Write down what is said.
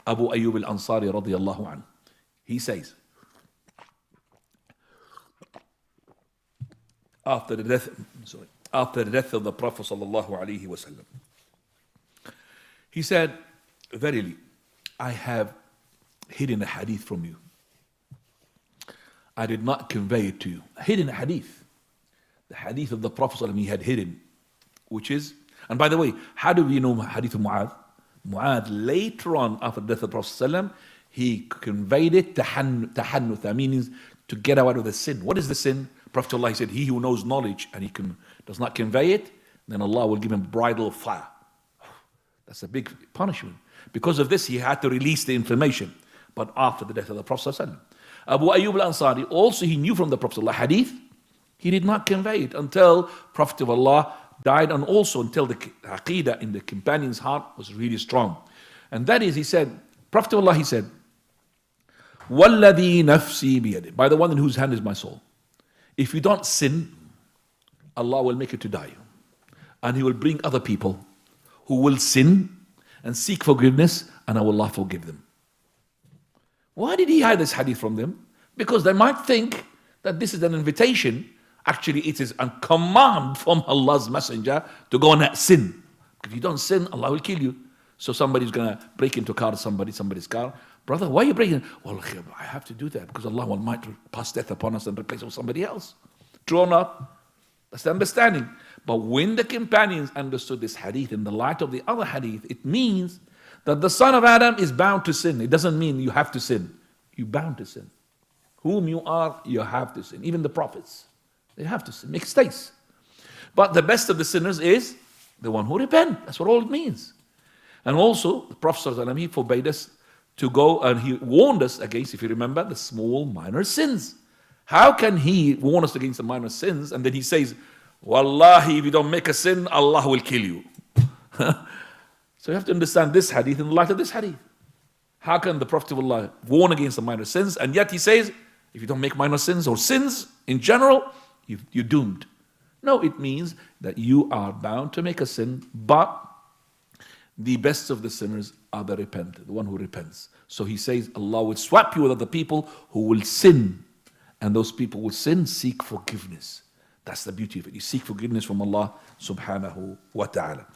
Abu Ayub Al-Ansari radiyallahu anhu. He says, after the death of the Prophet sallallahu alaihi wasallam, he said, verily, I have hidden a hadith from you. I did not convey it to you. Hidden a hadith. The hadith of the Prophet sallallahu alaihi wasallam he had hidden, which is, and by the way, how do we know hadith of Mu'adh? Mu'adh later on, after the death of the Prophet sallallahu alaihi wasallam, he conveyed it tahannutha, meaning to get out of the sin. What is the sin? Prophet Allah said, he who knows knowledge and does not convey it, then Allah will give him bridle of fire. That's a big punishment. Because of this, he had to release the information. But after the death of the Prophet ﷺ, Abu Ayyub al-Ansari, also he knew from the Prophet ﷺ hadith, he did not convey it until Prophet of Allah died, and also until the aqidah in the companion's heart was really strong. And that is, he said, Prophet of Allah, he said, وَالَّذِي نَفْسِي بِيَدِهِ, by the one in whose hand is my soul. If you don't sin, Allah will make you to die. And He will bring other people who will sin and seek forgiveness, and Allah forgive them. Why did He hide this hadith from them? Because they might think that this is an invitation. Actually, it is a command from Allah's messenger to go and sin. If you don't sin, Allah will kill you. So somebody's going to break into somebody's car. Brother, why are you breaking? Well, I have to do that because Allah might pass death upon us and replace it with somebody else. True or not? That's the understanding. But when the companions understood this hadith in the light of the other hadith, it means that the son of Adam is bound to sin. It doesn't mean you have to sin. You're bound to sin. Whom you are, you have to sin. Even the prophets, they have to sin, make mistakes. But the best of the sinners is the one who repent. That's what all it means. And also, the Prophet ﷺ, he forbade us to go, and he warned us against, if you remember, the small minor sins. How can he warn us against the minor sins and then he says, Wallahi, if you don't make a sin, Allah will kill you. So you have to understand this hadith in the light of this hadith. How can the Prophet of Allah warn against the minor sins, and yet he says, if you don't make minor sins or sins in general, you're doomed. No, it means that you are bound to make a sin, but the best of the sinners are the repentant, the one who repents. So he says, Allah will swap you with other people who will sin. And those people will sin, seek forgiveness. That's the beauty of it. You seek forgiveness from Allah subhanahu wa ta'ala.